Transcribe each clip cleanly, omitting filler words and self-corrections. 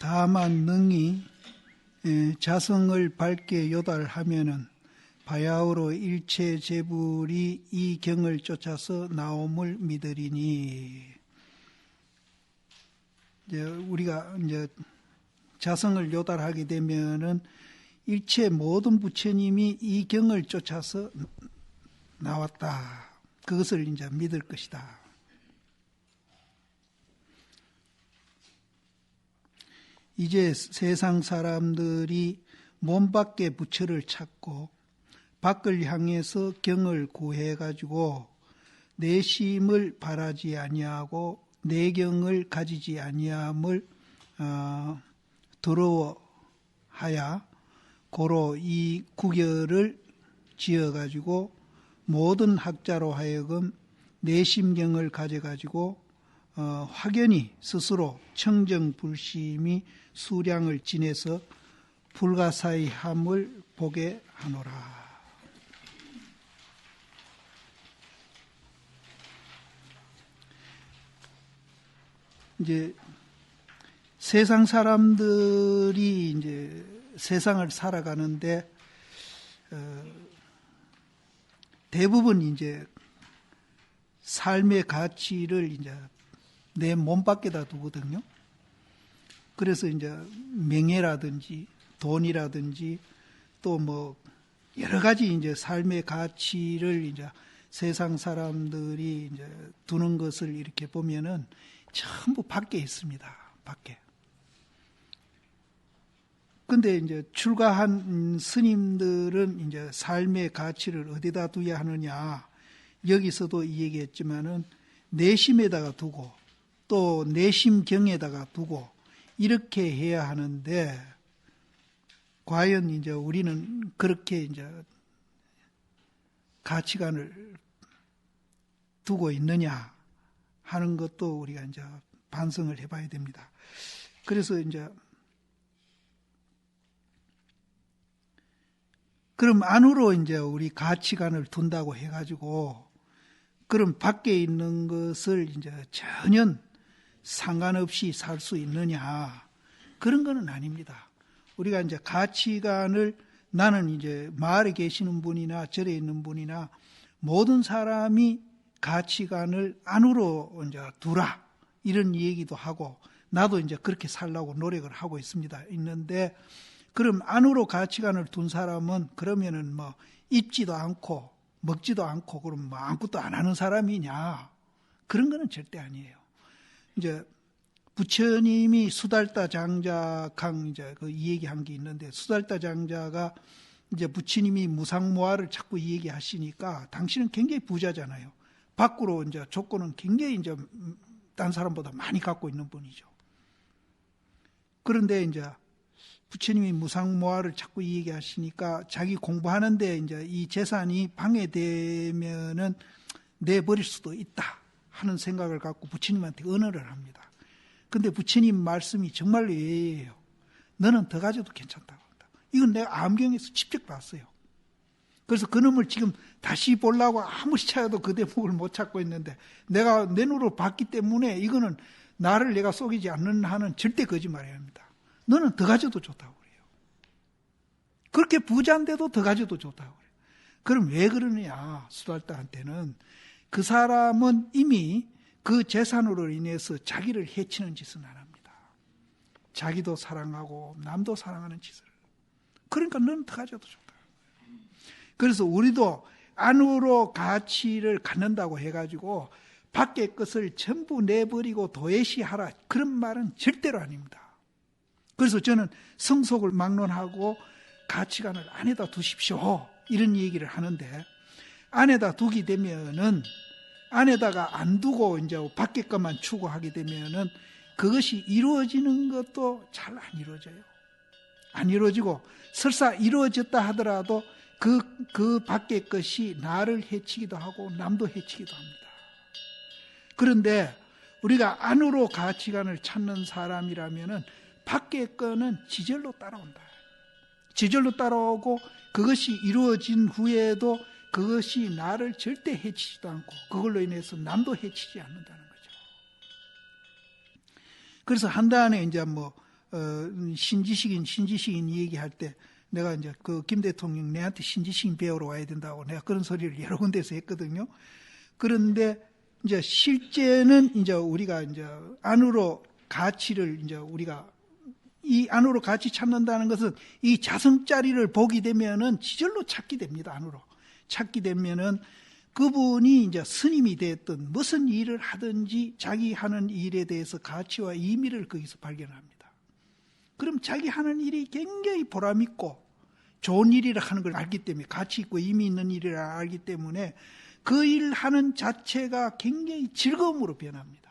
다만 능히 자성을 밝게 요달하면은 바야흐로 일체 재불이 이 경을 쫓아서 나옴을 믿으리니. 이제 우리가 이제 자성을 요달하게 되면은 일체 모든 부처님이 이 경을 쫓아서 나왔다. 그것을 이제 믿을 것이다. 이제 세상 사람들이 몸 밖에 부처를 찾고 밖을 향해서 경을 구해가지고 내심을 바라지 아니하고 내경을 가지지 아니함을 더러워하야 고로 이 구결을 지어가지고 모든 학자로 하여금 내심경을 가져가지고 확연히 스스로 청정불심이 수량을 지내서 불가사의함을 보게 하노라. 이제 세상 사람들이 이제 세상을 살아가는데 대부분 이제 삶의 가치를 이제 내 몸 밖에다 두거든요. 그래서 이제 명예라든지 돈이라든지 또 뭐 여러 가지 이제 삶의 가치를 이제 세상 사람들이 이제 두는 것을 이렇게 보면은 전부 밖에 있습니다. 밖에. 근데 이제 출가한 스님들은 이제 삶의 가치를 어디다 두어야 하느냐. 여기서도 이 얘기했지만은 내심에다가 두고 또 내심경에다가 두고 이렇게 해야 하는데 과연 이제 우리는 그렇게 이제 가치관을 두고 있느냐 하는 것도 우리가 이제 반성을 해봐야 됩니다. 그래서 이제 그럼 안으로 이제 우리 가치관을 둔다고 해가지고 그럼 밖에 있는 것을 이제 전혀 상관없이 살 수 있느냐 그런 거는 아닙니다. 우리가 이제 가치관을 나는 이제 마을에 계시는 분이나 절에 있는 분이나 모든 사람이 가치관을 안으로 이제 두라 이런 얘기도 하고 나도 이제 그렇게 살려고 노력을 하고 있는데 그럼 안으로 가치관을 둔 사람은 그러면은 뭐 입지도 않고 먹지도 않고 그럼 뭐 아무것도 안 하는 사람이냐 그런 거는 절대 아니에요. 이제 부처님이 수달타 장자강 이제 그 이 얘기한 게 있는데 수달타 장자가 이제 부처님이 무상무화를 자꾸 이 얘기하시니까 당신은 굉장히 부자잖아요. 밖으로 이제 조건은 굉장히 이제 딴 사람보다 많이 갖고 있는 분이죠. 그런데 이제 부처님이 무상무화를 자꾸 이 얘기하시니까 자기 공부하는데 이제 이 재산이 방해되면은 내버릴 수도 있다 하는 생각을 갖고 부처님한테 언어를 합니다. 근데 부처님 말씀이 정말로 예예요. 너는 더 가져도 괜찮다고 한다. 이건 내가 암경에서 직접 봤어요. 그래서 그놈을 지금 다시 보려고 아무리 찾아도 그 대목을 못 찾고 있는데 내가 내 눈으로 봤기 때문에 이거는 나를 내가 속이지 않는 한은 절대 거짓말해야 합니다. 너는 더 가져도 좋다고 그래요. 그렇게 부자인데도 더 가져도 좋다고 그래요. 그럼 왜 그러느냐 수달타한테는 그 사람은 이미 그 재산으로 인해서 자기를 해치는 짓은 안 합니다. 자기도 사랑하고 남도 사랑하는 짓을. 그러니까 너는 더 가져도 좋다. 그래서 우리도 안으로 가치를 갖는다고 해가지고 밖의 것을 전부 내버리고 도외시하라 그런 말은 절대로 아닙니다. 그래서 저는 성속을 막론하고 가치관을 안에다 두십시오 이런 얘기를 하는데 안에다 두게 되면은 안에다가 안 두고 이제 밖의 것만 추구하게 되면은 그것이 이루어지는 것도 잘 안 이루어져요. 안 이루어지고 설사 이루어졌다 하더라도 그 밖의 것이 나를 해치기도 하고 남도 해치기도 합니다. 그런데 우리가 안으로 가치관을 찾는 사람이라면은 밖의 거는 지절로 따라온다. 지절로 따라오고 그것이 이루어진 후에도 그것이 나를 절대 해치지도 않고 그걸로 인해서 남도 해치지 않는다는 거죠. 그래서 한단에 이제 뭐 신지식인 얘기할 때 내가 이제 그 김 대통령 내한테 신지식인 배우러 와야 된다고 내가 그런 소리를 여러 군데서 했거든요. 그런데 이제 실제는 이제 우리가 이제 안으로 가치를 이제 우리가 이 안으로 가치 찾는다는 것은 이 자성짜리를 보게 되면은 지절로 찾게 됩니다. 안으로 찾게 되면은 그분이 이제 스님이 됐든 무슨 일을 하든지 자기 하는 일에 대해서 가치와 의미를 거기서 발견합니다. 그럼 자기 하는 일이 굉장히 보람있고 좋은 일이라 하는 걸 알기 때문에 가치 있고 의미 있는 일이라 알기 때문에 그 일 하는 자체가 굉장히 즐거움으로 변합니다.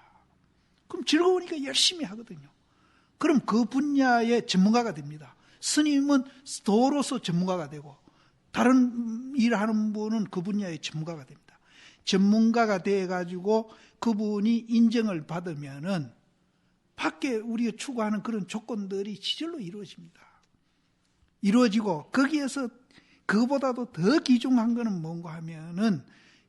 그럼 즐거우니까 열심히 하거든요. 그럼 그 분야의 전문가가 됩니다. 스님은 도로서 전문가가 되고 다른 일을 하는 분은 그 분야의 전문가가 됩니다. 전문가가 돼가지고 그분이 인정을 받으면은 밖에 우리가 추구하는 그런 조건들이 지절로 이루어집니다. 이루어지고 거기에서 그보다도 더 귀중한 거는 뭔가 하면은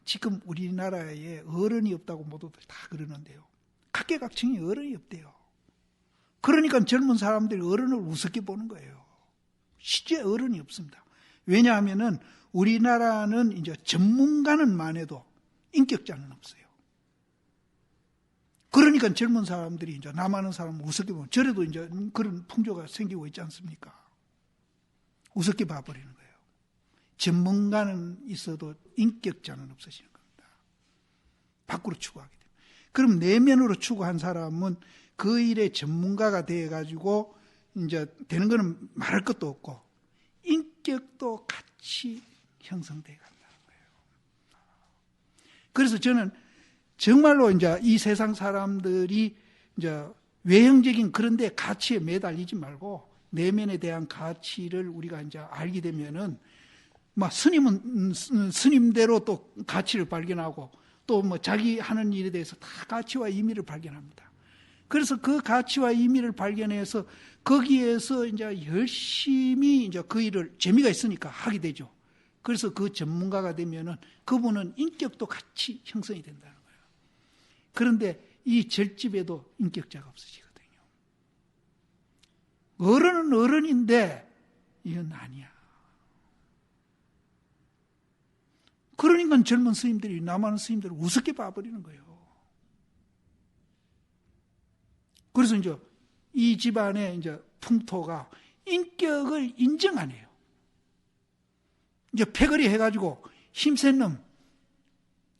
지금 우리나라에 어른이 없다고 모두들 다 그러는데요. 각계각층이 어른이 없대요. 그러니까 젊은 사람들이 어른을 우습게 보는 거예요. 실제 어른이 없습니다. 왜냐하면은 우리나라는 이제 전문가는 많아도 인격자는 없어요. 그러니까 젊은 사람들이 이제 남아는 사람을 우습게 보면 저래도 이제 그런 풍조가 생기고 있지 않습니까? 우습게 봐버리는 거예요. 전문가는 있어도 인격자는 없어지는 겁니다. 밖으로 추구하게 됩니다. 그럼 내면으로 추구한 사람은 그 일의 전문가가 돼가지고 이제 되는 거는 말할 것도 없고 인격도 같이 형성돼 간다는 거예요. 그래서 저는 정말로 이제 이 세상 사람들이 이제 외형적인 그런 데 가치에 매달리지 말고 내면에 대한 가치를 우리가 이제 알게 되면은 막 스님은 스님대로 또 가치를 발견하고 또 뭐 자기 하는 일에 대해서 다 가치와 의미를 발견합니다. 그래서 그 가치와 의미를 발견해서 거기에서 이제 열심히 이제 그 일을 재미가 있으니까 하게 되죠. 그래서 그 전문가가 되면은 그분은 인격도 같이 형성이 된다는 거예요. 그런데 이 절집에도 인격자가 없어지거든요. 어른은 어른인데 이건 아니야. 그러니까 젊은 스님들이 남아는 스님들을 우습게 봐버리는 거예요. 그래서 이제 이 집안의 이제 풍토가 인격을 인정 안 해요. 이제 패거리 해가지고 힘센 놈,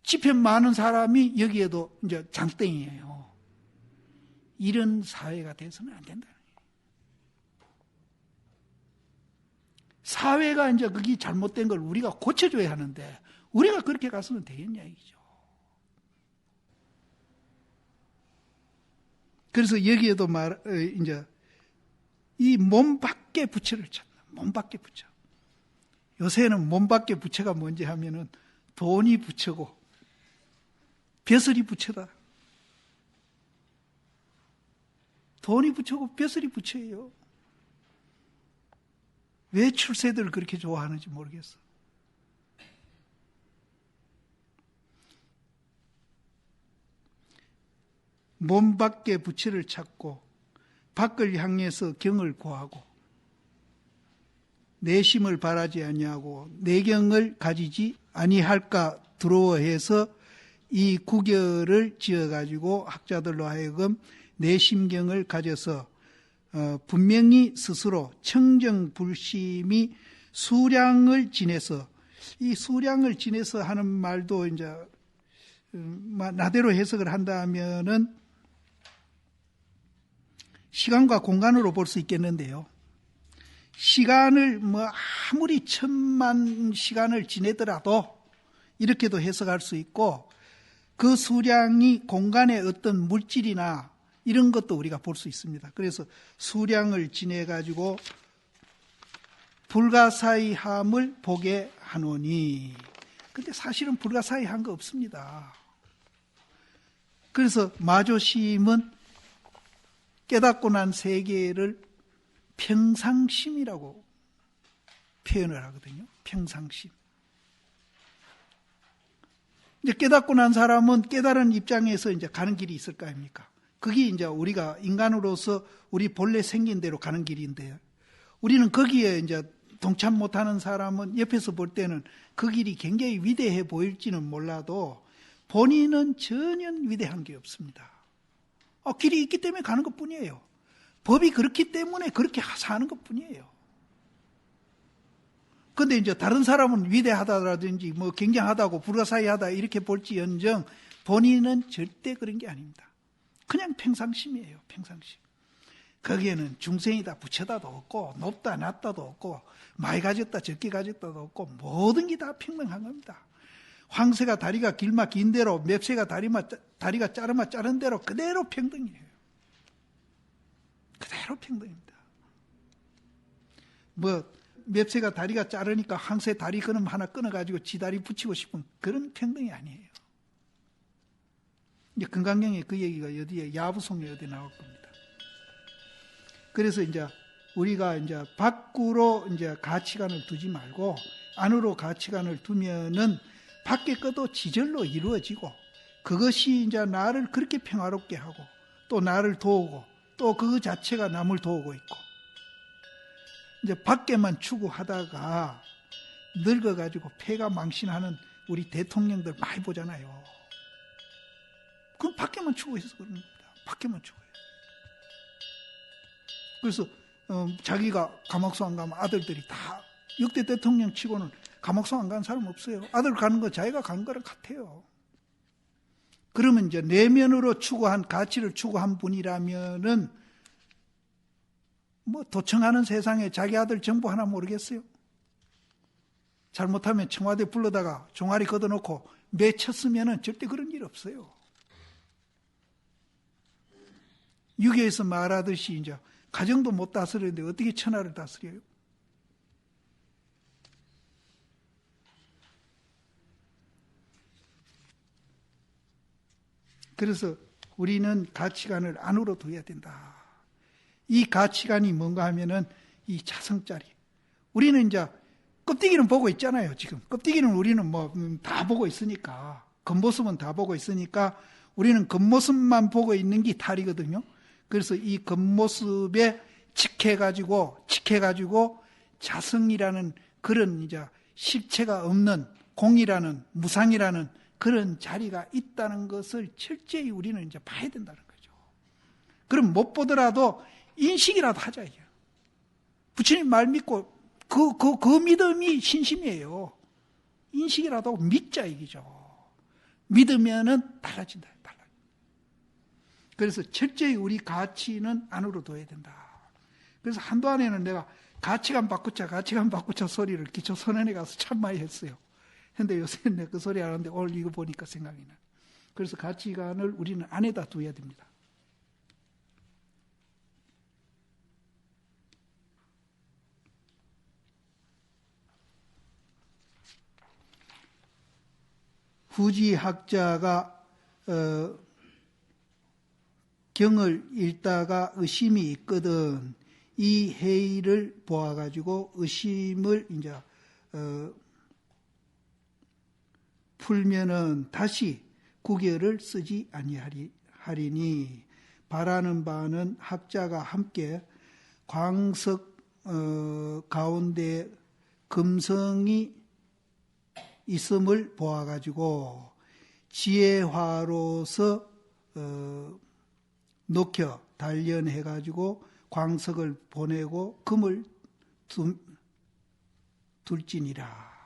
지폐 많은 사람이 여기에도 이제 장땡이에요. 이런 사회가 돼서는 안 된다. 사회가 이제 그게 잘못된 걸 우리가 고쳐줘야 하는데 우리가 그렇게 가서는 되겠냐 이죠. 그래서 여기에도 이제 이 몸 밖의 부처를 찾는 몸 밖의 부처. 요새는 몸 밖의 부처가 뭔지 하면은 돈이 부처고 벼슬이 부처다. 돈이 부처고 벼슬이 부처예요. 왜 출세들을 그렇게 좋아하는지 모르겠어. 몸 밖의 부처를 찾고 밖을 향해서 경을 고하고 내심을 바라지 아니하고 내경을 가지지 아니할까 두려워해서 이 구결을 지어가지고 학자들로 하여금 내심경을 가져서 분명히 스스로 청정불심이 수량을 지내서 이 수량을 지내서 하는 말도 이제 나대로 해석을 한다면은 시간과 공간으로 볼 수 있겠는데요. 시간을 아무리 천만 시간을 지내더라도 이렇게도 해석할 수 있고 그 수량이 공간의 어떤 물질이나 이런 것도 우리가 볼 수 있습니다. 그래서 수량을 지내가지고 불가사의함을 보게 하노니 근데 사실은 불가사의한 거 없습니다. 그래서 마조심은 깨닫고 난 세계를 평상심이라고 표현을 하거든요. 평상심. 이제 깨닫고 난 사람은 깨달은 입장에서 이제 가는 길이 있을 거 아닙니까? 그게 이제 우리가 인간으로서 우리 본래 생긴 대로 가는 길인데요. 우리는 거기에 이제 동참 못하는 사람은 옆에서 볼 때는 그 길이 굉장히 위대해 보일지는 몰라도 본인은 전혀 위대한 게 없습니다. 길이 있기 때문에 가는 것 뿐이에요. 법이 그렇기 때문에 그렇게 사는 것 뿐이에요. 근데 이제 다른 사람은 위대하다라든지 뭐 굉장하다고 불가사의하다 이렇게 볼지언정 본인은 절대 그런 게 아닙니다. 그냥 평상심이에요. 평상심. 거기에는 중생이다 부처다도 없고 높다 낮다도 없고 많이 가졌다 적게 가졌다도 없고 모든 게 다 평등한 겁니다. 황새가 다리가 길마 긴 대로 맵새가 다리가 자르마 자른 대로 그대로 평등이에요. 그대로 평등입니다. 맵새가 다리가 자르니까 황새 다리 그놈 하나 끊어가지고 지 다리 붙이고 싶은 그런 평등이 아니에요. 이제 금강경에 그 얘기가 어디에 야부송에 어디 나올 겁니다. 그래서 이제 우리가 이제 밖으로 이제 가치관을 두지 말고 안으로 가치관을 두면은 밖에 것도 지절로 이루어지고 그것이 이제 나를 그렇게 평화롭게 하고 또 나를 도우고 또 그 자체가 남을 도우고 있고 이제 밖에만 추구하다가 늙어가지고 폐가 망신하는 우리 대통령들 많이 보잖아요. 그럼 밖에만 추구해서 그런 겁니다. 밖에만 추구해요. 그래서 자기가 감옥소 안 가면 아들들이 다 역대 대통령 치고는 감옥소 안 간 사람 없어요. 아들 가는 거 자기가 간 거랑 같아요. 그러면 이제 내면으로 추구한 가치를 추구한 분이라면은 뭐 도청하는 세상에 자기 아들 정보 하나 모르겠어요? 잘못하면 청와대 불러다가 종아리 걷어놓고 매쳤으면은 절대 그런 일 없어요. 유교에서 말하듯이 이제 가정도 못 다스리는데 어떻게 천하를 다스려요? 그래서 우리는 가치관을 안으로 둬야 된다. 이 가치관이 뭔가 하면은 이 자성짜리. 우리는 이제 껍데기는 보고 있잖아요, 지금. 껍데기는 우리는 뭐 다 보고 있으니까. 겉모습은 다 보고 있으니까 우리는 겉모습만 보고 있는 게 탈이거든요. 그래서 이 겉모습에 칙해가지고 자성이라는 그런 이제 실체가 없는 공이라는 무상이라는 그런 자리가 있다는 것을 철저히 우리는 이제 봐야 된다는 거죠. 그럼 못 보더라도 인식이라도 하자, 이게. 부처님 말 믿고 그 믿음이 신심이에요. 인식이라도 믿자, 이기죠. 믿으면은 달라진다. 그래서 철저히 우리 가치는 안으로 둬야 된다. 그래서 한동안에는 내가 가치관 바꾸자 소리를 기초 선언에 가서 참 많이 했어요. 근데 요새는 내가 그 소리 안 하는데 오늘 이거 보니까 생각이 나. 그래서 가치관을 우리는 안에다 둬야 됩니다. 후지 학자가 경을 읽다가 의심이 있거든. 이 해의를 보아가지고 의심을 이제 풀면은 다시 구결을 쓰지 아니하리니 바라는 바는 학자가 함께 광석 가운데 금성이 있음을 보아가지고 지혜화로서 녹여 단련해가지고 광석을 보내고 금을 둘지니라.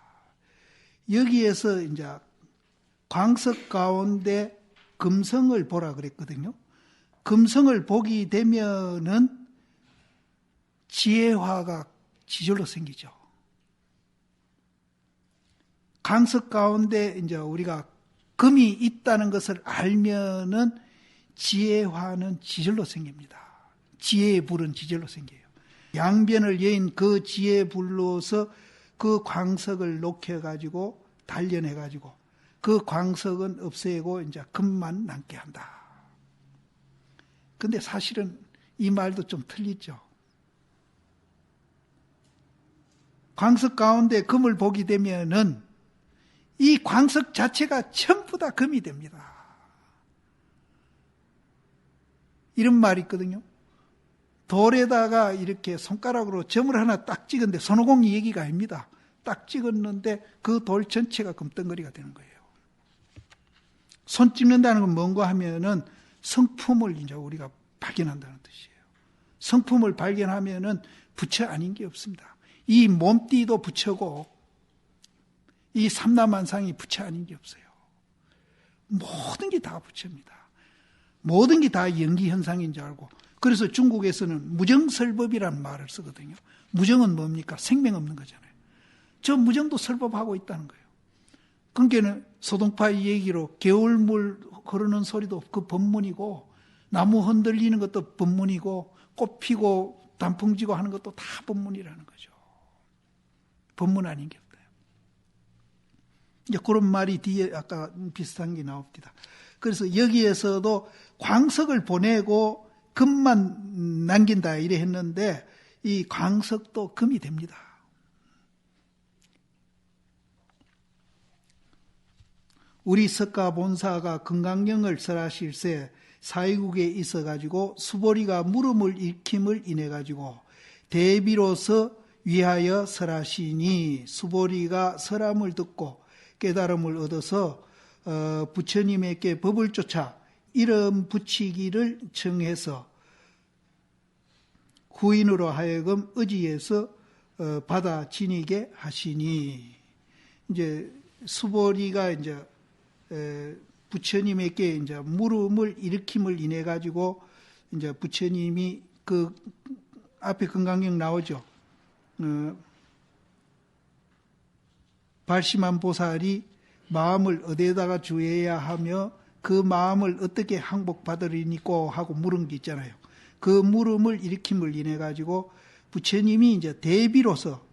여기에서 이제 광석 가운데 금성을 보라 그랬거든요. 금성을 보게 되면은 지혜화가 지절로 생기죠. 광석 가운데 이제 우리가 금이 있다는 것을 알면은 지혜화는 지절로 생깁니다. 지혜의 불은 지절로 생겨요. 양변을 여인 그 지혜의 불로서 그 광석을 녹여가지고 단련해가지고 그 광석은 없애고 이제 금만 남게 한다. 근데 사실은 이 말도 좀 틀리죠. 광석 가운데 금을 보게 되면은 이 광석 자체가 전부 다 금이 됩니다. 이런 말이 있거든요. 돌에다가 이렇게 손가락으로 점을 하나 딱 찍었는데, 손오공이 얘기가 아닙니다. 딱 찍었는데 그 돌 전체가 금덩어리가 되는 거예요. 손 찍는다는 건 뭔가 하면은 성품을 이제 우리가 발견한다는 뜻이에요. 성품을 발견하면은 부처 아닌 게 없습니다. 이 몸띠도 부처고 이 삼라만상이 부처 아닌 게 없어요. 모든 게 다 부처입니다. 모든 게 다 연기현상인 줄 알고, 그래서 중국에서는 무정설법이라는 말을 쓰거든요. 무정은 뭡니까? 생명 없는 거잖아요. 저 무정도 설법하고 있다는 거예요. 그러니까 소동파의 얘기로 겨울물 흐르는 소리도 그 법문이고, 나무 흔들리는 것도 법문이고, 꽃 피고 단풍 지고 하는 것도 다 법문이라는 거죠. 법문 아닌 게 없어요. 이제 그런 말이 뒤에 아까 비슷한 게 나옵니다. 그래서 여기에서도 광석을 보내고 금만 남긴다 이래 했는데, 이 광석도 금이 됩니다. 우리 석가본사가 금강경을 설하실세 사위국에 있어가지고 수보리가 물음을 읽힘을 인해가지고 대비로서 위하여 설하시니, 수보리가 설함을 듣고 깨달음을 얻어서 부처님에게 법을 쫓아 이름 붙이기를 청해서 후인으로 하여금 의지에서 받아 지니게 하시니, 이제 수보리가 이제 부처님에게 이제 물음을 일으킴을 인해 가지고 이제 부처님이 그 앞에 금강경 나오죠. 발심한 보살이 마음을 어디에다가 주어야 하며 그 마음을 어떻게 항복받으리니까 하고 물은 게 있잖아요. 그 물음을 일으킴을 인해 가지고 부처님이 이제 대비로서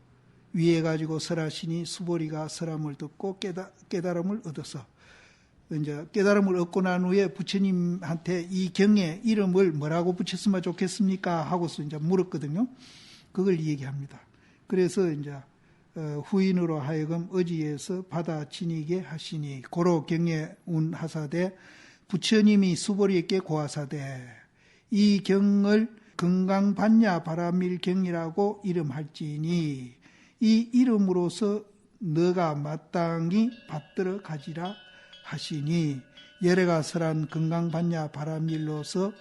위해 가지고 설하시니, 수보리가 설함을 듣고 깨달음을 얻어서, 이제 깨달음을 얻고 난 후에 부처님한테 이 경에 이름을 뭐라고 붙였으면 좋겠습니까? 하고서 이제 물었거든요. 그걸 얘기합니다. 그래서 이제 후인으로 하여금 의지에서 받아 지니게 하시니, 고로 경에 운 하사대 부처님이 수보리에게 고하사대 이 경을 금강반야 바라밀경이라고 이름할지니, 이 이름으로서 너가 마땅히 받들어 가지라 하시니, 예래가 설한 금강반야 바라밀로서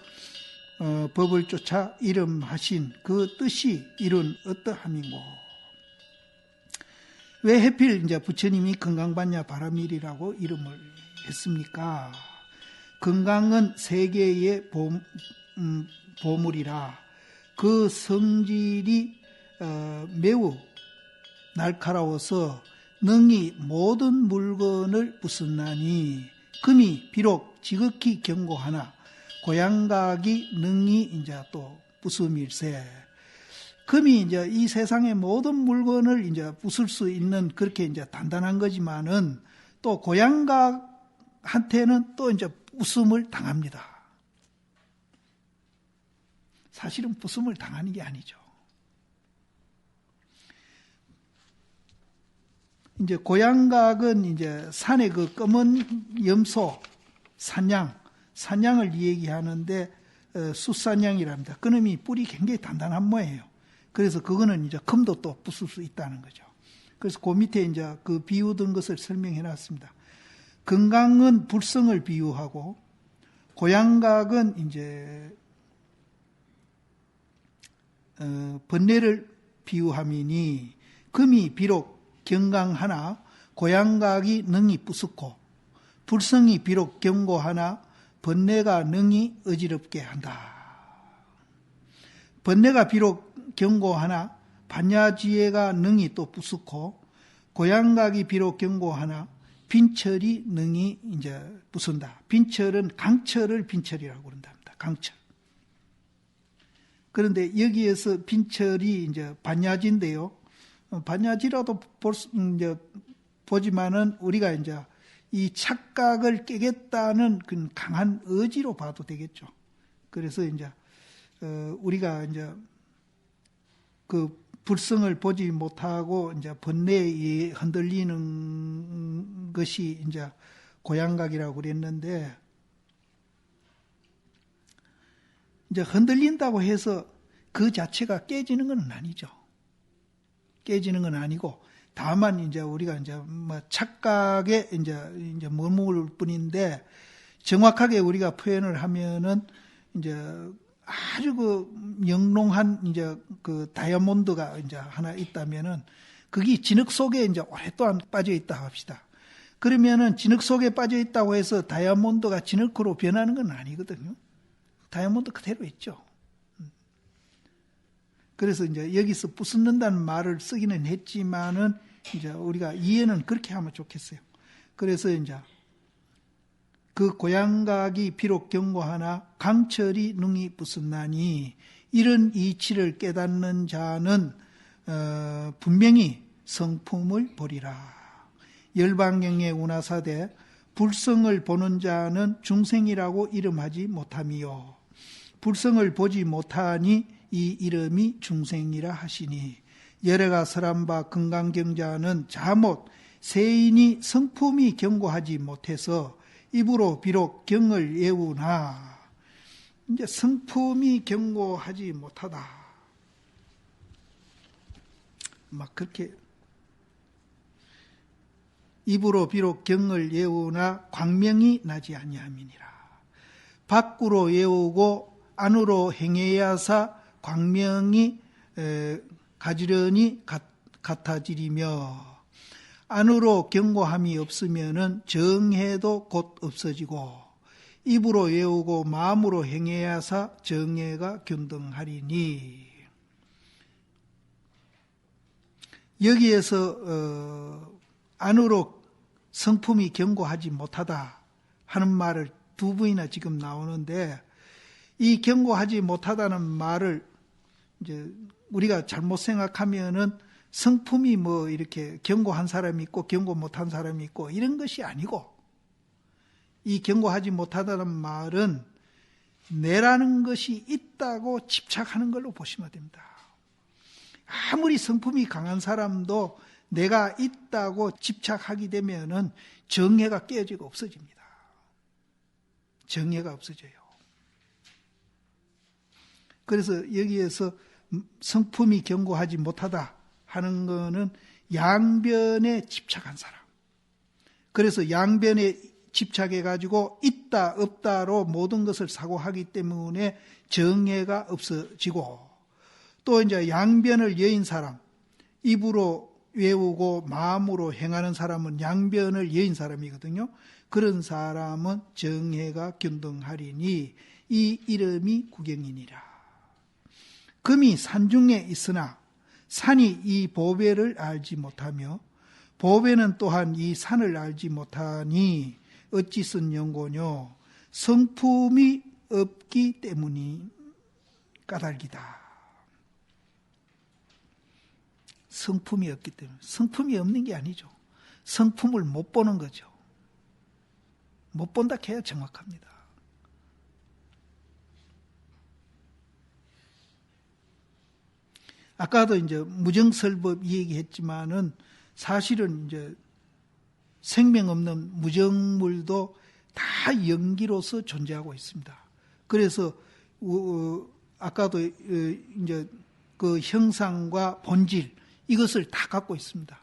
법을 쫓아 이름하신 그 뜻이 이룬 어떠함인고. 왜 하필 이제 부처님이 금강반야 바라밀이라고 이름을 했습니까? 금강은 세계의 보물이라 그 성질이 매우 날카로워서 능히 모든 물건을 부순나니, 금이 비록 지극히 견고하나 고양각이 능히 이제 또 부수밀세. 금이 이제 이 세상의 모든 물건을 이제 부술 수 있는 그렇게 이제 단단한 거지만은 또 고양각한테는 또 이제 부숨을 당합니다. 사실은 부숨을 당하는 게 아니죠. 이제 고양각은 이제 산의 그 검은 염소, 산양을 얘기하는데 숫산양이랍니다. 그놈이 뿔이 굉장히 단단한 모양이에요. 그래서 그거는 이제 금도 또 부술 수 있다는 거죠. 그래서 그 밑에 이제 그 비유된 것을 설명해 놨습니다. 금강은 불성을 비유하고, 고양각은 이제 번뇌를 비유함이니, 금이 비록 경강하나 고양각이 능히 부수고, 불성이 비록 견고하나 번뇌가 능히 어지럽게 한다. 번뇌가 비록 견고하나 반야지혜가 능히 또 부수고, 고양각이 비록 견고하나 빈철이 능히 이제 부순다. 빈철은 강철을 빈철이라고 그런답니다. 강철. 그런데 여기에서 빈철이 이제 반야지인데요. 반야지라도 이제 보지만은 우리가 이제 이 착각을 깨겠다는 그 강한 의지로 봐도 되겠죠. 그래서 이제 우리가 이제 그 불성을 보지 못하고 이제 번뇌에 흔들리는 것이 이제 고양각이라고 그랬는데, 이제 흔들린다고 해서 그 자체가 깨지는 건 아니죠. 깨지는 건 아니고, 다만 이제 우리가 이제 뭐 착각에 이제 머무를 뿐인데, 정확하게 우리가 표현을 하면은 이제 아주 그 영롱한 이제 그 다이아몬드가 이제 하나 있다면은, 그게 진흙 속에 이제 오랫동안 빠져 있다 합시다. 그러면은 진흙 속에 빠져 있다고 해서 다이아몬드가 진흙으로 변하는 건 아니거든요. 다이아몬드 그대로 있죠. 그래서 이제 여기서 부숩는다는 말을 쓰기는 했지만은 이제 우리가 이해는 그렇게 하면 좋겠어요. 그래서 이제 그 고향각이 비록 견고하나 강철이 능히 부숩나니 이런 이치를 깨닫는 자는 분명히 성품을 보리라. 열방경에 운하사대 불성을 보는 자는 중생이라고 이름하지 못함이요. 불성을 보지 못하니 이 이름이 중생이라 하시니 열애가 설한 바 금강경자는 자못 세인이 성품이 견고하지 못해서 입으로 비록 경을 외우나 이제 성품이 견고하지 못하다. 막 그렇게 입으로 비록 경을 외우나 광명이 나지 아니함이니라. 밖으로 외우고 안으로 행해야사 광명이 가지런히 같아지리며 안으로 견고함이 없으면은 정해도 곧 없어지고 입으로 외우고 마음으로 행해야사 정해가 균등하리니. 여기에서 안으로 성품이 견고하지 못하다 하는 말을 두 번이나 지금 나오는데, 이 견고하지 못하다는 말을 이제 우리가 잘못 생각하면은 성품이 뭐 이렇게 견고한 사람이 있고 견고 못한 사람이 있고 이런 것이 아니고, 이 견고하지 못하다는 말은 내라는 것이 있다고 집착하는 걸로 보시면 됩니다. 아무리 성품이 강한 사람도 내가 있다고 집착하게 되면은 정해가 깨지고 없어집니다. 정해가 없어져요. 그래서 여기에서 성품이 견고하지 못하다 하는 거는 양변에 집착한 사람. 그래서 양변에 집착해가지고 있다 없다로 모든 것을 사고하기 때문에 정해가 없어지고, 또 이제 양변을 여인 사람, 입으로 외우고 마음으로 행하는 사람은 양변을 여인 사람이거든요. 그런 사람은 정해가 균등하리니 이 이름이 구경이니라. 금이 산중에 있으나 산이 이 보배를 알지 못하며 보배는 또한 이 산을 알지 못하니 어찌 쓴 연고뇨. 성품이 없기 때문이 까닭이다. 성품이 없기 때문에. 성품이 없는 게 아니죠. 성품을 못 보는 거죠. 못 본다 해야 정확합니다. 아까도 이제 무정설법 얘기했지만은 사실은 이제 생명 없는 무정물도 다 연기로서 존재하고 있습니다. 그래서 아까도 이제 그 형상과 본질 이것을 다 갖고 있습니다.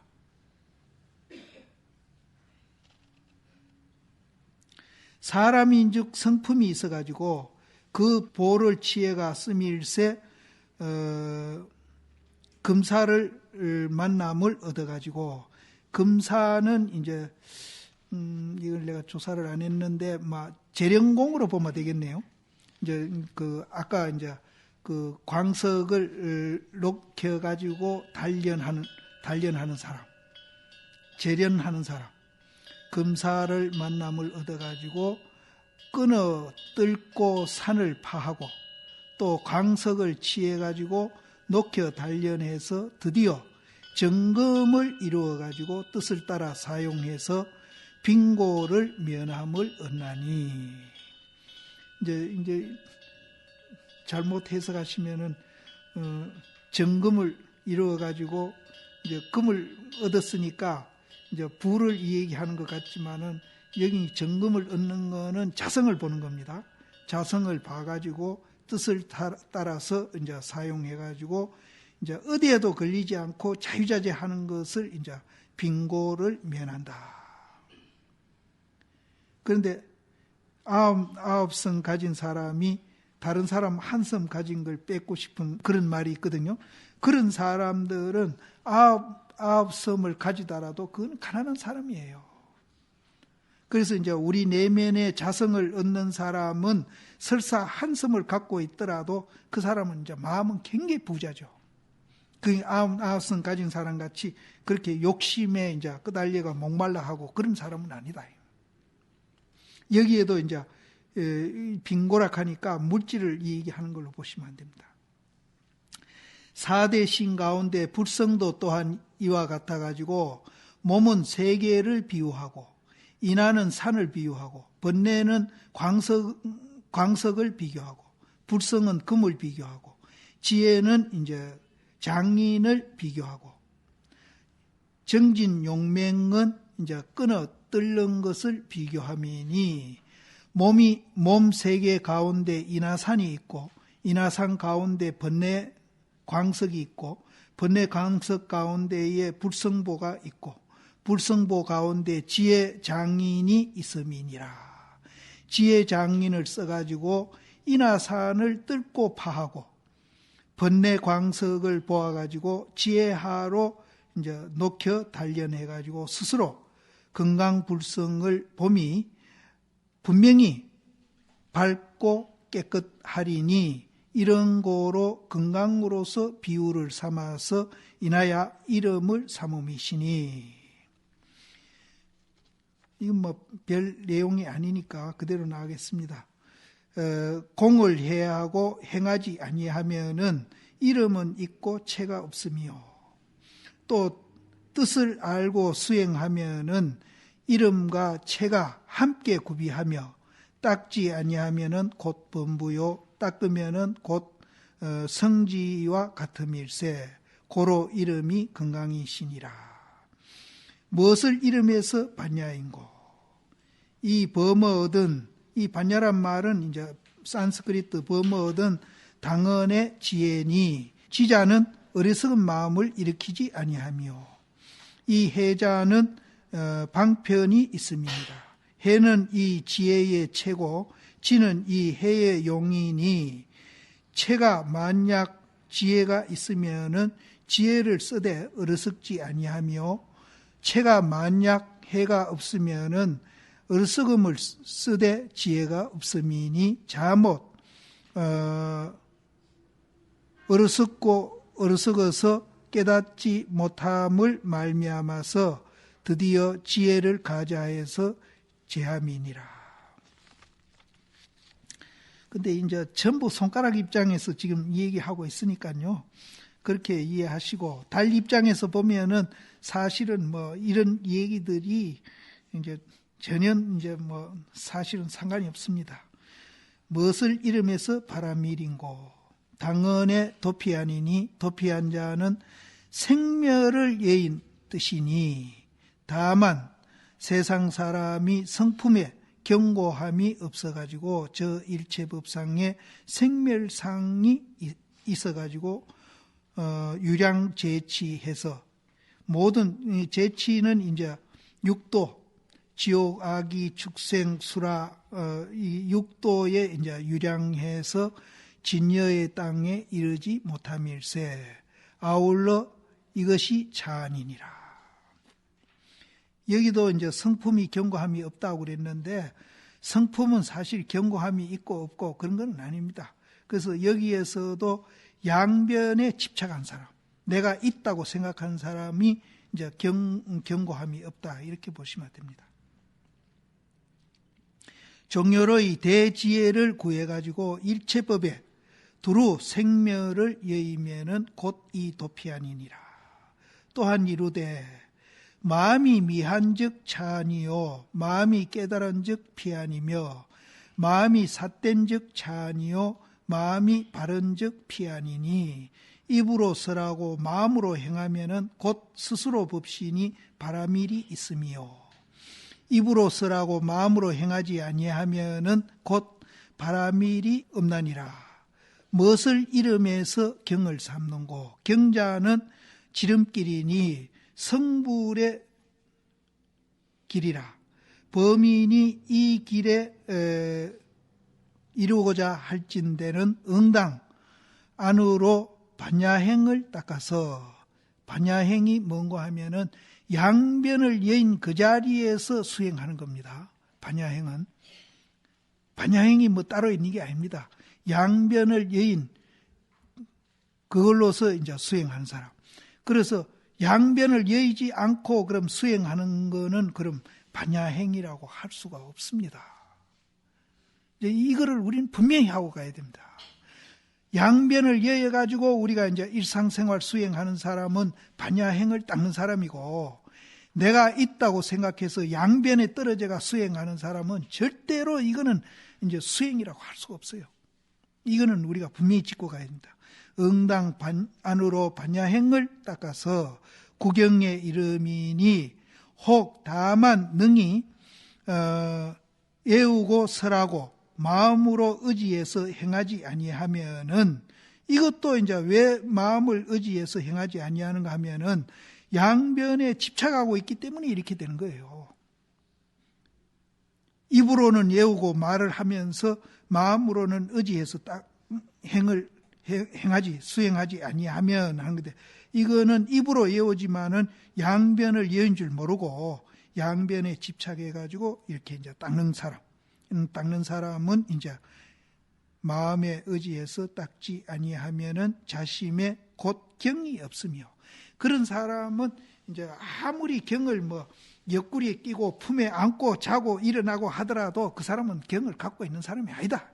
사람인즉 성품이 있어가지고 그 보를 취해가 쓰밀세 금사를 만남을 얻어가지고, 금사는 이제 이걸 내가 조사를 안 했는데 재령공으로 보면 되겠네요. 이제 그 아까 이제 그 광석을 녹여가지고 단련하는 사람, 재련하는 사람, 금사를 만남을 얻어가지고 끊어 뜰고 산을 파하고 또 광석을 취해가지고 녹여 단련해서 드디어 정금을 이루어가지고 뜻을 따라 사용해서 빙고를 면함을 얻나니. 이제 잘못 해석하시면은 정금을 이루어가지고 이제 금을 얻었으니까 이제 부를 얘기하는 것 같지만은 여기 정금을 얻는 거는 자성을 보는 겁니다. 자성을 봐가지고 뜻을 따라서 이제 사용해가지고 이제 어디에도 걸리지 않고 자유자재하는 것을 이제 빙고를 면한다. 그런데 아홉 성 가진 사람이 다른 사람 한 성 가진 걸 뺏고 싶은 그런 말이 있거든요. 그런 사람들은 아홉 섬을 가지더라도 그건 가난한 사람이에요. 그래서 이제 우리 내면의 자성을 얻는 사람은 설사 한 섬을 갖고 있더라도 그 사람은 이제 마음은 굉장히 부자죠. 그 아홉 섬 가진 사람 같이 그렇게 욕심에 이제 끄달려가 목말라 하고 그런 사람은 아니다. 여기에도 이제 빙고락하니까 물질을 얘기하는 걸로 보시면 안 됩니다. 4대 신 가운데 불성도 또한 이와 같아가지고 몸은 세계를 비유하고 인하는 산을 비유하고 번뇌는 광석을 비교하고 불성은 금을 비교하고 지혜는 이제 장인을 비교하고 정진 용맹은 이제 끊어 뜰는 것을 비교함이니 몸 세계 가운데 인하산이 있고 인하산 가운데 번뇌 광석이 있고 번뇌 광석 가운데에 불성보가 있고 불성보 가운데 지혜 장인이 있음이니라. 지혜 장인을 써가지고 인하산을 뚫고 파하고 번뇌 광석을 보아가지고 지혜하로 이제 녹여 단련해가지고 스스로 건강불성을 봄이 분명히 밝고 깨끗하리니 이런 거로 건강으로서 비유를 삼아서 인하여 이름을 삼음이시니. 이건 뭐 별 내용이 아니니까 그대로 나가겠습니다. 공을 해야 하고 행하지 아니하면은 이름은 있고 체가 없으며 또 뜻을 알고 수행하면은 이름과 체가 함께 구비하며 닦지 아니하면은 곧 범부요 닦으면은 곧 성지와 같음일세 고로 이름이 건강이시니라. 무엇을 이름에서 반야인고 이 범어든 이 반야란 말은 이제 산스크리트 범어든 당언의 지혜니 지자는 어리석은 마음을 일으키지 아니하며 이 해자는 방편이 있음이니라. 해는 이 지혜의 체고 지는 이 해의 용이니 체가 만약 지혜가 있으면은 지혜를 쓰되 어리석지 아니하며 체가 만약 해가 없으면은 어리석음을 쓰되 지혜가 없음이니 자못 어리석어서 깨닫지 못함을 말미암아서 드디어 지혜를 가자해서 제함이니라. 근데 이제 전부 손가락 입장에서 지금 얘기하고 있으니까요. 그렇게 이해하시고 달 입장에서 보면은 사실은 뭐 이런 얘기들이 이제 전혀 이제 뭐 사실은 상관이 없습니다. 무엇을 이름에서 바라밀인고 당언의 도피하니니 도피한 자는 생멸을 예인 뜻이니 다만 세상 사람이 성품에 경고함이 없어가지고 저 일체법상에 생멸상이 있어가지고 유량제치해서 모든 제치는 이제 육도 지옥 악이 축생 수라 이 육도에 이제 유량해서 진여의 땅에 이르지 못함일세 아울러 이것이 자안이니라. 여기도 이제 성품이 경고함이 없다고 그랬는데 성품은 사실 경고함이 있고 없고 그런 건 아닙니다. 그래서 여기에서도 양변에 집착한 사람, 내가 있다고 생각하는 사람이 이제 경고함이 없다 이렇게 보시면 됩니다. 정열의 대지혜를 구해가지고 일체법에 두루 생멸을 여의면은 곧 이 도피아니니라. 또한 이르되 마음이 미한즉 차아니요 마음이 깨달은즉 피아니며 마음이 삿된즉 차아니요 마음이 바른즉 피아니니 입으로 설하고 마음으로 행하면은 곧 스스로 법신이 바라밀이 있으며 입으로 설하고 마음으로 행하지 아니하면은 곧 바라밀이 없나니라. 무엇을 이름에서 경을 삼는고 경자는 지름길이니 성불의 길이라. 범인이 이 길에 이루고자 할진대는 응당 안으로 반야행을 닦아서, 반야행이 뭔가 하면은 양변을 여인 그 자리에서 수행하는 겁니다. 반야행은. 반야행이 뭐 따로 있는 게 아닙니다. 양변을 여인 그걸로서 이제 수행하는 사람. 그래서 양변을 여의지 않고 그럼 수행하는 거는 그럼 반야행이라고 할 수가 없습니다. 이거를 우리는 분명히 하고 가야 됩니다. 양변을 여해가지고 우리가 이제 일상생활 수행하는 사람은 반야행을 닦는 사람이고, 내가 있다고 생각해서 양변에 떨어져가 수행하는 사람은 절대로 이거는 이제 수행이라고 할 수가 없어요. 이거는 우리가 분명히 짚고 가야 됩니다. 응당 안으로 반야행을 닦아서 구경에 이름이니 혹 다만 능히 애우고 설하고 마음으로 의지해서 행하지 아니하면은, 이것도 이제 왜 마음을 의지해서 행하지 아니하는가 하면은 양변에 집착하고 있기 때문에 이렇게 되는 거예요. 입으로는 애우고 말을 하면서 마음으로는 의지해서 딱 행하지, 수행하지 아니하면 하는 건데, 이거는 입으로 애우지만은 양변을 여인 줄 모르고 양변에 집착해가지고 이렇게 이제 닦는 사람은 이제 마음에 의지해서 닦지 아니하면은 자심에 곧 경이 없으며, 그런 사람은 이제 아무리 경을 뭐 옆구리에 끼고 품에 안고 자고 일어나고 하더라도 그 사람은 경을 갖고 있는 사람이 아니다.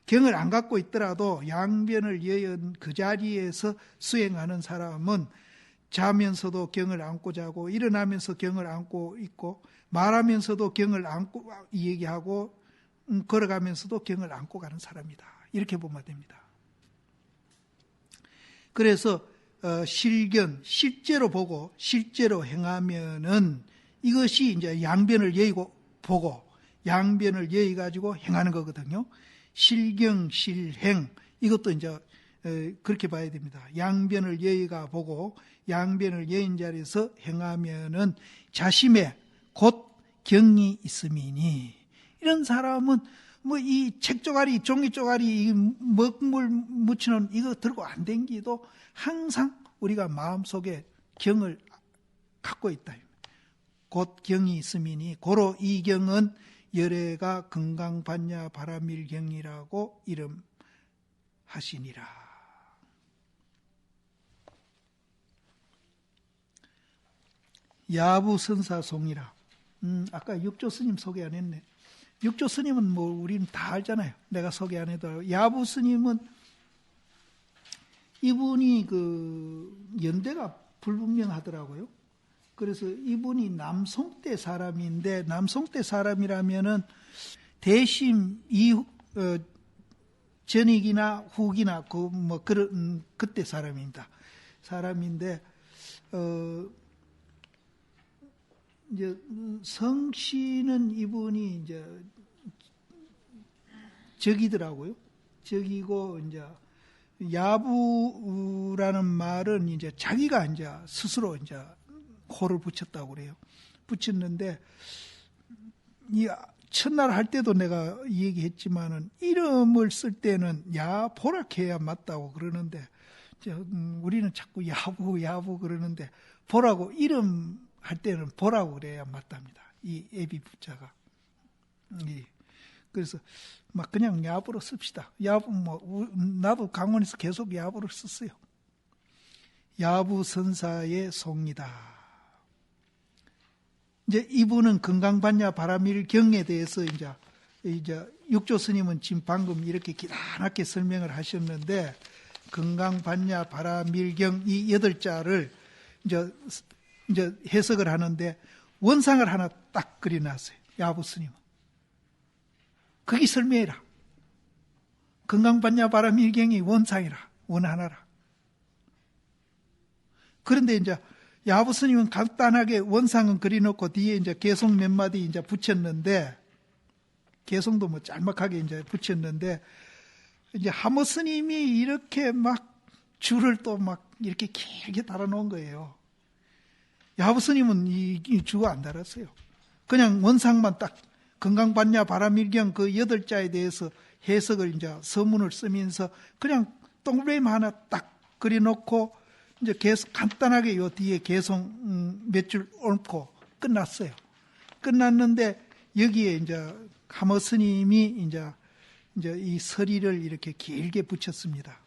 경을 안 갖고 있더라도 양변을 여은 그 자리에서 수행하는 사람은 자면서도 경을 안고 자고 일어나면서 경을 안고 있고 말하면서도 경을 안고 얘기하고 걸어가면서도 경을 안고 가는 사람이다. 이렇게 보면 됩니다. 그래서 실견, 실제로 보고 실제로 행하면은 이것이 이제 양변을 여의고 보고 양변을 여의 가지고 행하는 거거든요. 실경, 실행, 이것도 이제 그렇게 봐야 됩니다. 양변을 여의가 보고 양변을 여인 자리에서 행하면은 자심에 곧 경이 있음이니, 이런 사람은 뭐 이 책 쪼가리, 종이 쪼가리, 먹물 묻히는 이거 들고 안 댕기도 항상 우리가 마음속에 경을 갖고 있다. 곧 경이 있음이니 고로 이 경은 열애가 금강반야 바라밀경이라고 이름하시니라. 야부선사송이라. 아까 육조 스님 소개 안 했네. 육조 스님은 뭐 우리는 다 알잖아요. 내가 소개 안 해도. 야부 스님은 이분이 그 연대가 불분명하더라고요. 그래서 이분이 남송대 사람인데, 남송대 사람이라면은 대심 이후 전익이나 후기나 그 뭐 그런 그때 사람입니다. 사람인데 이제 성씨는 이분이 이제 적이더라고요. 적이고 이제 야부라는 말은 이제 자기가 이제 스스로 이제 호를 붙였다고 그래요. 붙였는데 이 첫날 할 때도 내가 얘기했지만은 이름을 쓸 때는 야보락해야 맞다고 그러는데 우리는 자꾸 야부 그러는데 보라고 이름 할 때는 보라고 그래야 맞답니다. 이 애비 부자가. 그래서 막 그냥 야부로 씁시다. 야부 뭐 나도 강원에서 계속 야부를 썼어요. 야부 선사의 송이다. 이제 이분은 금강반야 바라밀경에 대해서 이제 육조 스님은 지금 방금 이렇게 기다랗게 설명을 하셨는데, 금강반야 바라밀경 이 8자를 이제 해석을 하는데 원상을 하나 딱 그려놨어요. 야부 스님은. 거기 설명해라. 금강반야 바라밀경이 원상이라, 원 하나라. 그런데 이제 야부 스님은 간단하게 원상은 그려놓고 뒤에 이제 개송 몇 마디 이제 붙였는데, 개송도 뭐 짤막하게 이제 붙였는데, 이제 하모 스님이 이렇게 막 줄을 또 막 이렇게 길게 달아놓은 거예요. 야부 스님은 이 줄 안 달았어요. 그냥 원상만 딱 건강반야 바라밀경 그 8자에 대해서 해석을 이제 서문을 쓰면서 그냥 동그라미 하나 딱 그려놓고 이제 계속 간단하게 요 뒤에 개성 몇 줄 얹고 끝났어요. 끝났는데 여기에 이제 하모 스님이 이제 이 서리를 이렇게 길게 붙였습니다.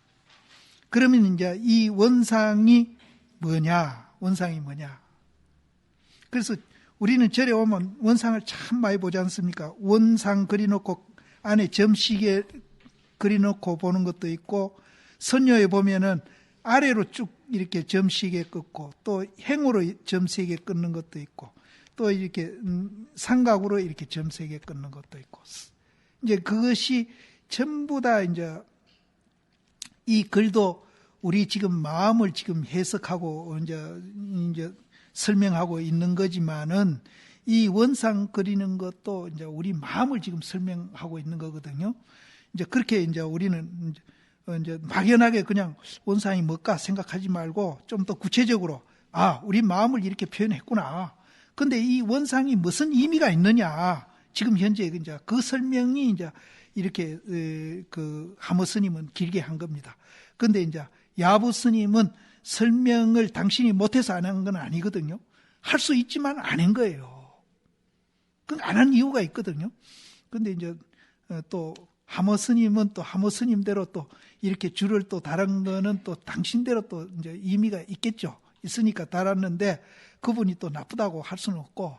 그러면 이제 이 원상이 뭐냐? 원상이 뭐냐? 그래서 우리는 절에 오면 원상을 참 많이 보지 않습니까? 원상 그려놓고 안에 점시계 그려놓고 보는 것도 있고, 선녀에 보면은 아래로 쭉 이렇게 점시계 끊고, 또 행으로 점세계 끊는 것도 있고, 또 이렇게 삼각으로 이렇게 점세계 끊는 것도 있고, 이제 그것이 전부 다 이제 이 글도 우리 지금 마음을 지금 해석하고 이제 설명하고 있는 거지만은 이 원상 그리는 것도 이제 우리 마음을 지금 설명하고 있는 거거든요. 이제 그렇게 이제 우리는 이제 막연하게 그냥 원상이 뭘까 생각하지 말고 좀 더 구체적으로 우리 마음을 이렇게 표현했구나. 근데 이 원상이 무슨 의미가 있느냐. 지금 현재 이제 그 설명이 이제 이렇게 그 하모 스님은 길게 한 겁니다. 근데 이제 야부 스님은 설명을 당신이 못해서 안 한 건 아니거든요. 할 수 있지만 안 한 거예요. 안 한 이유가 있거든요. 근데 이제 또 하모 스님은 또 하모 스님대로 또 이렇게 줄을 또 달은 거는 또 당신대로 또 이제 의미가 있겠죠. 있으니까 달았는데 그분이 또 나쁘다고 할 수는 없고,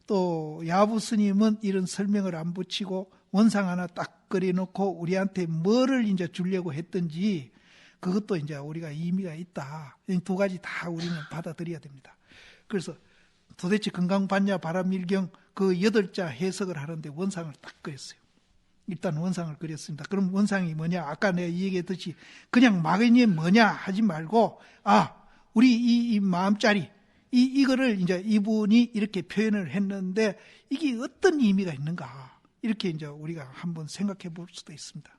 또 야부 스님은 이런 설명을 안 붙이고 원상 하나 딱 그려놓고 우리한테 뭐를 이제 주려고 했든지 그것도 이제 우리가 의미가 있다. 이 두 가지 다 우리는 받아들여야 됩니다. 그래서 도대체 건강반야 바라밀경 그 8자 해석을 하는데 원상을 딱 그렸어요. 일단 원상을 그렸습니다. 그럼 원상이 뭐냐? 아까 내가 얘기했듯이 그냥 막연히 뭐냐 하지 말고 우리 이 마음자리 이거를 이제 이분이 이렇게 표현을 했는데 이게 어떤 의미가 있는가? 이렇게 이제 우리가 한번 생각해 볼 수도 있습니다.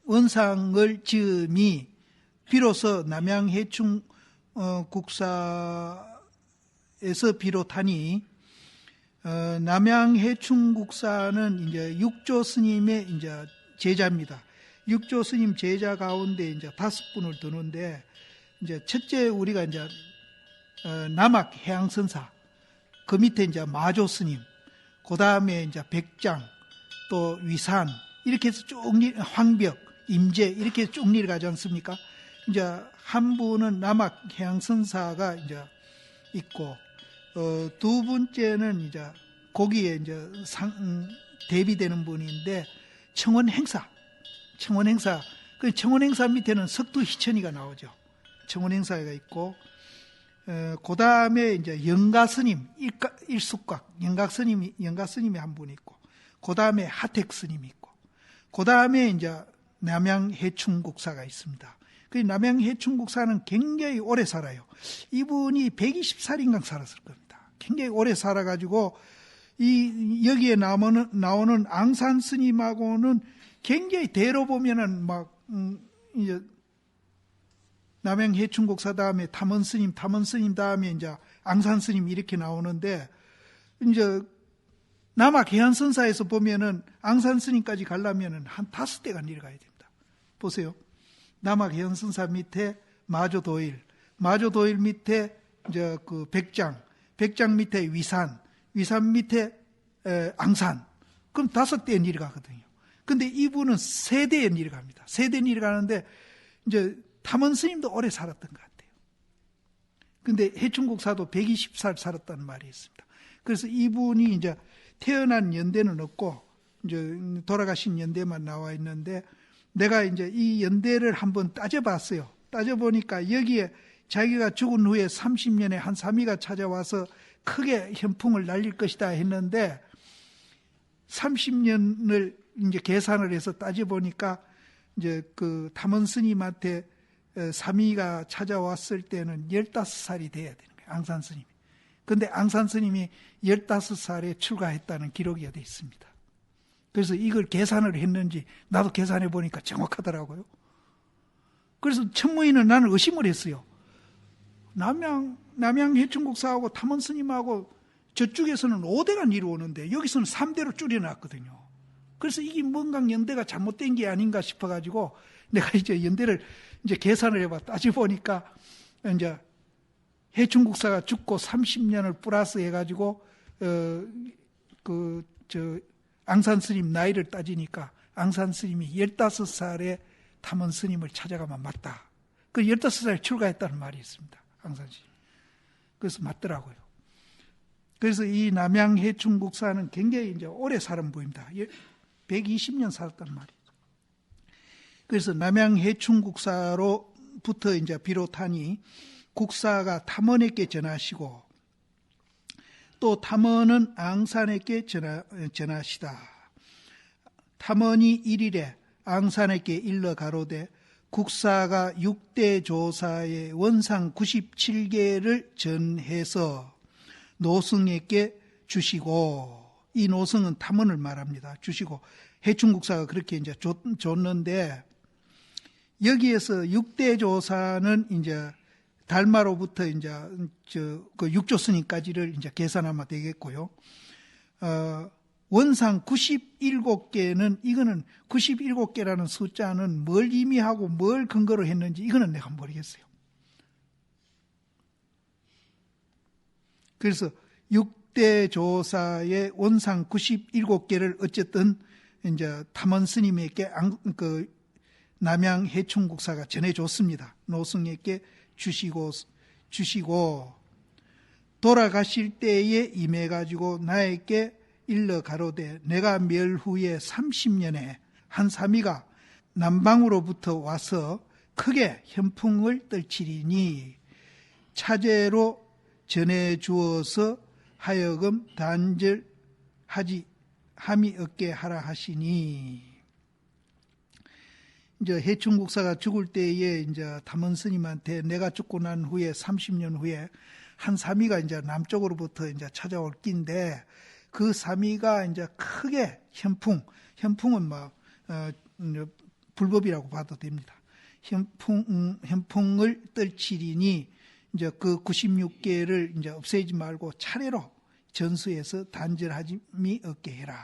원상을 지음이 비로소 남양해충 국사에서 비롯하니, 남양해충 국사는 이제 육조 스님의 이제 제자입니다. 육조 스님 제자 가운데 이제 5분을 두는데, 이제 첫째 우리가 이제 남학 해양선사, 그 밑에 이제 마조 스님, 그 다음에 이제 백장, 또 위산, 이렇게 해서 쭉 황벽, 임재 이렇게 쭉 내려가지 않습니까? 이제 한 분은 남학 해양선사가 이제 있고, 두 번째는 이제 거기에 이제 대비되는 분인데 청원행사. 그 청원행사 밑에는 석두희천이가 나오죠. 청원행사가 있고, 그 다음에 이제 영가스님, 일숙각, 영가스님이 한 분 있고, 그 다음에 하택스님이 있고, 그 다음에 이제 남양해충국사가 있습니다. 그 남양해충국사는 굉장히 오래 살아요. 이분이 120살인가 살았을 겁니다. 굉장히 오래 살아가지고, 여기에 나오는 앙산 스님하고는 굉장히 대로 보면은 이제 남양해충국사 다음에 탐원 스님 다음에 이제 앙산 스님 이렇게 나오는데, 이제 남학 해안선사에서 보면은 앙산 스님까지 가려면은 한 5대가 내려가야 됩니다. 보세요. 남학 해안선사 밑에 마조도일 밑에 이제 그 백장 밑에 위산 밑에 앙산. 그럼 5대에 내려가거든요. 근데 이분은 3대에 내려갑니다. 3대 내려가는데 이제 탐원 스님도 오래 살았던 것 같아요. 근데 해충국사도 120살 살았다는 말이 있습니다. 그래서 이분이 이제 태어난 연대는 없고 이제 돌아가신 연대만 나와 있는데, 내가 이제 이 연대를 한번 따져봤어요. 따져보니까 여기에 자기가 죽은 후에 30년에 한 사미가 찾아와서 크게 현풍을 날릴 것이다 했는데, 30년을 이제 계산을 해서 따져보니까 이제 그 탐원 스님한테 사미가 찾아왔을 때는 15살이 돼야 되는 거예요. 앙산 스님이. 근데 앙산 스님이 15살에 출가했다는 기록이 어디 있습니다. 그래서 이걸 계산을 했는지 나도 계산해 보니까 정확하더라고요. 그래서 천무인은 나는 의심을 했어요. 남양 해충국사하고 탐원 스님하고 저쪽에서는 5대가 이루어오는데 여기서는 3대로 줄여놨거든요. 그래서 이게 뭔가 연대가 잘못된 게 아닌가 싶어가지고 내가 이제 연대를 이제 계산을 해봐 따져보니까 이제 해충국사가 죽고 30년을 플러스 해가지고 앙산 스님 나이를 따지니까 앙산 스님이 15살에 탐원 스님을 찾아가면 맞다. 그 15살에 출가했다는 말이 있습니다. 앙산 스님. 그래서 맞더라고요. 그래서 이 남양 해충국사는 굉장히 이제 오래 살은 분입니다. 120년 살았단 말이에요. 그래서 남양 해충국사로부터 이제 비롯하니 국사가 탐원에게 전하시고 또 탐원은 앙산에게 전하시다. 탐원이 일일에 앙산에게 일러 가로되 국사가 6대 조사의 원상 97개를 전해서 노승에게 주시고, 이 노승은 탐원을 말합니다. 주시고 해충국사가 그렇게 이제 줬는데 여기에서 6대 조사는 이제 달마로부터 이제 그 육조 스님까지를 이제 계산하면 되겠고요. 원상 97개는 이거는 97개라는 숫자는 뭘 의미하고 뭘 근거로 했는지 이거는 내가 모르겠어요. 그래서 6대 조사의 원상 97개를 어쨌든 이제 탐원 스님에게 그 남양 해충국사가 전해줬습니다. 노승에게 주시고 돌아가실 때에 임해가지고 나에게 일러 가로되 내가 멸 후에 30년에 한 사미가 남방으로부터 와서 크게 현풍을 떨치리니 차제로 전해주어서 하여금 단절하지 함이 없게 하라 하시니, 이제 해충국사가 죽을 때에 이제 탐원 스님한테 내가 죽고 난 후에 30년 후에 한 사미가 이제 남쪽으로부터 이제 찾아올 낀데 그 사미가 이제 크게 현풍은 불법이라고 봐도 됩니다. 현풍을 떨치리니 이제 그 96개를 이제 없애지 말고 차례로 전수해서 단절하짐이 없게 해라.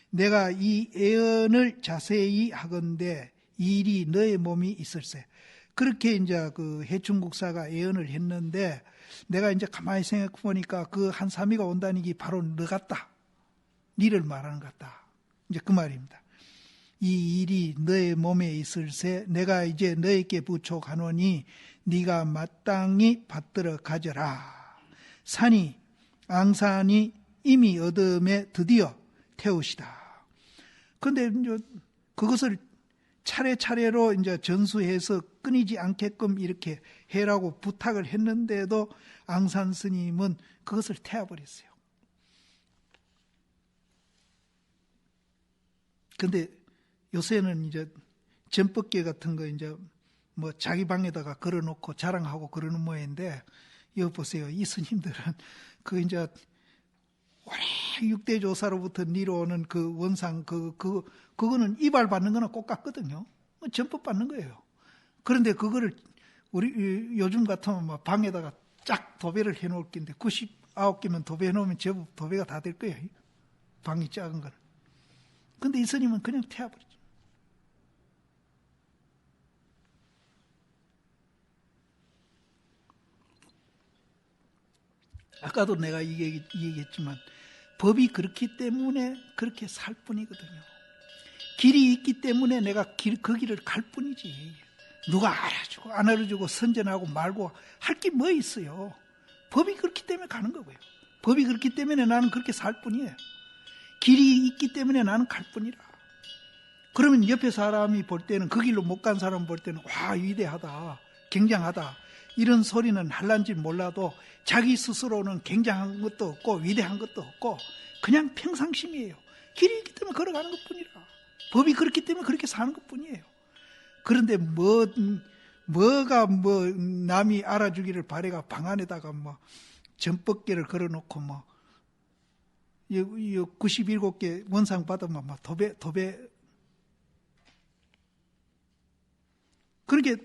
내가 이 애언을 자세히 하건대 일이 너의 몸이 있을세. 그렇게 이제 그 해충국사가 애언을 했는데 내가 이제 가만히 생각해 보니까 그 한 사미가 온다는 게 바로 너 같다. 니를 말하는 것 같다. 이제 그 말입니다. 이 일이 너의 몸에 있을세. 내가 이제 너에게 부촉하노니 네가 마땅히 받들어 가져라. 산이 앙산이 이미 어둠에 드디어 태우시다. 그런데 이제 그것을 차례차례로 이제 전수해서 끊이지 않게끔 이렇게 해라고 부탁을 했는데도 앙산 스님은 그것을 태워버렸어요. 근데 요새는 이제 전법계 같은 거 이제 뭐 자기 방에다가 걸어놓고 자랑하고 그러는 모양인데, 여기 보세요. 이 스님들은 그 이제 오래 6대 조사로부터 니로오는 그 원상 그거는 이발 받는 거나 꼭 같거든요. 전법 받는 거예요. 그런데 그거를 우리 요즘 같으면 막 방에다가 쫙 도배를 해놓을 낀데 99개면 도배해 놓으면 제법 도배가 다 될 거예요. 방이 작은 거는. 근데 이 스님은 그냥 태워버리죠. 아까도 내가 얘기했지만 법이 그렇기 때문에 그렇게 살 뿐이거든요. 길이 있기 때문에 내가 그 길을 갈 뿐이지. 누가 알아주고 안 알아주고 선전하고 말고 할 게 뭐 있어요. 법이 그렇기 때문에 가는 거고요. 법이 그렇기 때문에 나는 그렇게 살 뿐이에요. 길이 있기 때문에 나는 갈 뿐이라. 그러면 옆에 사람이 볼 때는, 그 길로 못 간 사람 볼 때는 와 위대하다, 굉장하다 이런 소리는 할란지 몰라도 자기 스스로는 굉장한 것도 없고 위대한 것도 없고 그냥 평상심이에요. 길이 있기 때문에 걸어가는 것뿐이라. 법이 그렇기 때문에 그렇게 사는 것뿐이에요. 그런데 뭐가 남이 알아주기를 바래가 방 안에다가 전법계를 걸어놓고 이 97개 원상 받으면 막 도배. 그렇게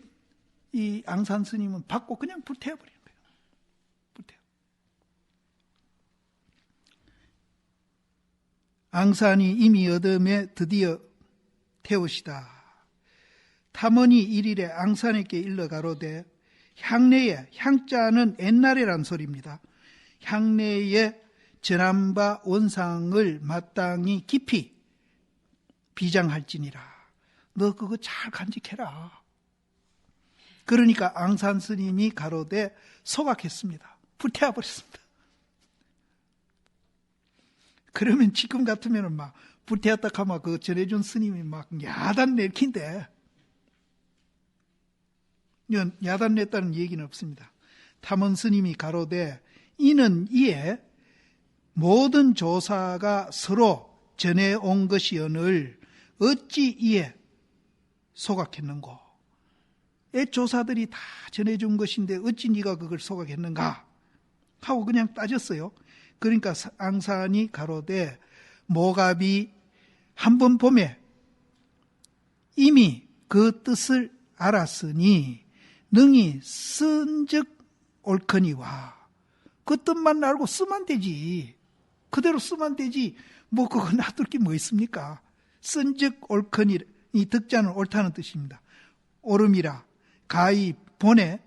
이 앙산 스님은 받고 그냥 불태워버리는 거예요. 불태워. 앙산이 이미 어둠에 드디어 태우시다. 탐언이 일일에 앙산에게 일러 가로되 향내에, 향자는 옛날에란 소리입니다. 향내에 전한 바 원상을 마땅히 깊이 비장할지니라. 너 그거 잘 간직해라. 그러니까 앙산 스님이 가로되 소각했습니다. 불태워버렸습니다. 그러면 지금 같으면 막 불태웠다 하면 그 전해준 스님이 막 야단 낼킨데, 야단 냈다는 얘기는 없습니다. 탐언 스님이 가로되 이는 이에 모든 조사가 서로 전해온 것이오늘 어찌 이에 소각했는고. 조사들이 다 전해준 것인데 어찌 네가 그걸 소각했는가 하고 그냥 따졌어요. 그러니까 앙산이 가로되 모갑이 한 번 봄에 이미 그 뜻을 알았으니 능히 쓴즉 옳거니와. 그 뜻만 알고 쓰면 되지. 그대로 쓰면 되지. 뭐 그거 놔둘 게 뭐 있습니까? 쓴즉 옳거니, 이 득자는 옳다는 뜻입니다. 옳음이라 가히 본에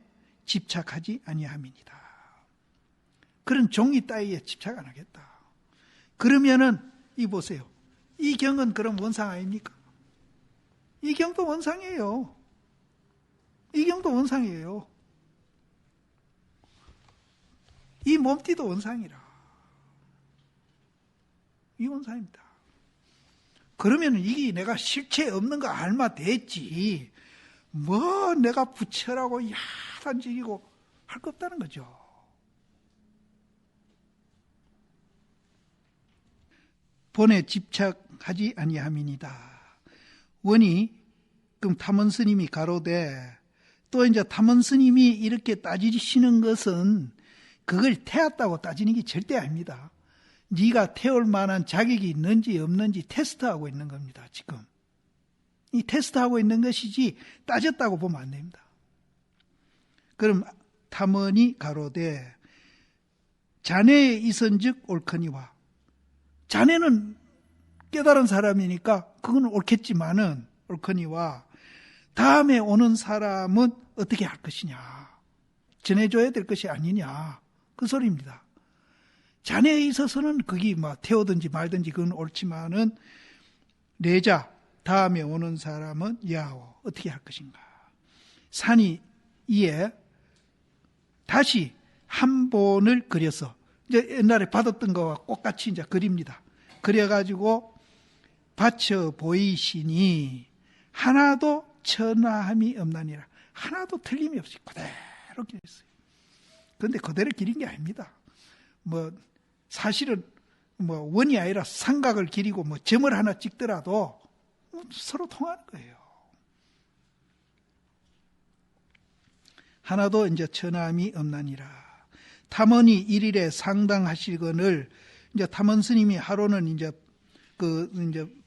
집착하지 아니함이니라. 그런 종이 따위에 집착 안 하겠다. 그러면은 이 보세요. 이 경은 그럼 원상 아닙니까? 이 경도 원상이에요. 이 경도 원상이에요. 이 몸띠도 원상이라. 이 원상입니다. 그러면 이게 내가 실체 없는 거 알마 됐지. 뭐 내가 부처라고 야단지기고 할 거 없다는 거죠. 본에 집착하지 아니함이니이다. 원이 그럼 탐언 스님이 가로되 또 이제 탐언 스님이 이렇게 따지시는 것은 그걸 태웠다고 따지는 게 절대 아닙니다. 네가 태울 만한 자격이 있는지 없는지 테스트하고 있는 겁니다. 지금 이 테스트하고 있는 것이지 따졌다고 보면 안 됩니다. 그럼 탐언이 가로되 자네의 이선즉 옳거니와. 자네는 깨달은 사람이니까 그건 옳겠지만은 옳거니와 다음에 오는 사람은 어떻게 할 것이냐. 전해줘야 될 것이 아니냐. 그 소리입니다. 자네에 있어서는 그게 뭐 태우든지 말든지 그건 옳지만은 내자 다음에 오는 사람은 야오 어떻게 할 것인가. 산이 이에 다시 한 본을 그려서 이제 옛날에 받았던 거와 똑같이 이제 그립니다. 그려가지고 받쳐 보이시니 하나도 천하함이 없나니라. 하나도 틀림이 없이 그대로 기렸어요. 그런데 그대로 기린 게 아닙니다. 뭐 사실은 뭐 원이 아니라 삼각을 기리고 뭐 점을 하나 찍더라도 서로 통하는 거예요. 하나도 이제 천함이 없나니라. 탐언이 일일에 상당하시거늘 이제 탐언 스님이 하루는 이제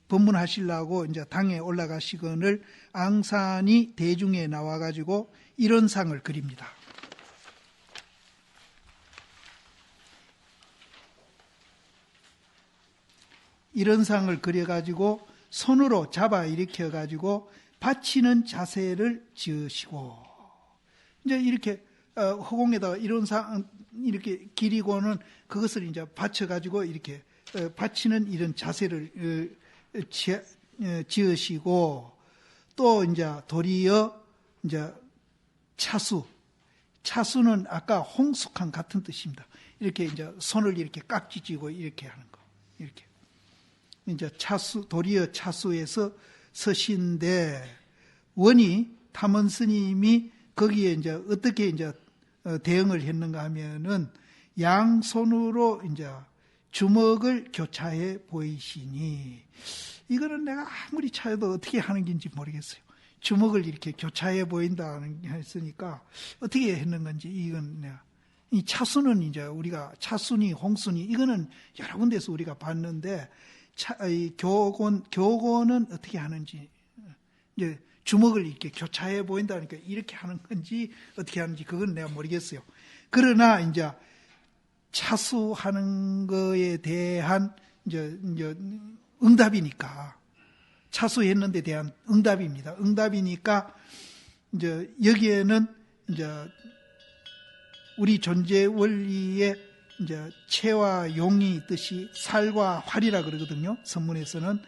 법문하시려고 이제 당에 올라가시거늘 앙산이 대중에 나와가지고 이런 상을 그립니다. 이런 상을 그려가지고 손으로 잡아 일으켜가지고 받치는 자세를 지으시고 이제 이렇게 허공에다가 이런 상 이렇게 기리고는 그것을 이제 받쳐가지고 이렇게 받치는 이런 자세를 지으시고 또 이제 도리어 이제 차수는 아까 홍숙한 같은 뜻입니다. 이렇게 이제 손을 이렇게 깍지 쥐고 이렇게 하는 거. 이렇게. 이제 도리어 차수에서 서신데 원이 탐언 스님이 거기에 이제 어떻게 이제 대응을 했는가 하면은 양손으로 이제 주먹을 교차해 보이시니 이거는 내가 아무리 차여도 어떻게 하는 건지 모르겠어요. 주먹을 이렇게 교차해 보인다는 게 했으니까 어떻게 했는 건지 이건 내가 이 차수는 이제 우리가 차순위, 홍순위 이거는 여러 군데서 우리가 봤는데 이 교곤은 어떻게 하는지 이제 주먹을 이렇게 교차해 보인다니까 이렇게 하는 건지 어떻게 하는지 그건 내가 모르겠어요. 그러나 이제 차수하는 거에 대한 이제 응답이니까 차수했는데 대한 응답입니다. 응답이니까 이제 여기에는 이제 우리 존재 원리에 이제 채와 용이 있듯이 살과 활이라 그러거든요. 선문에서는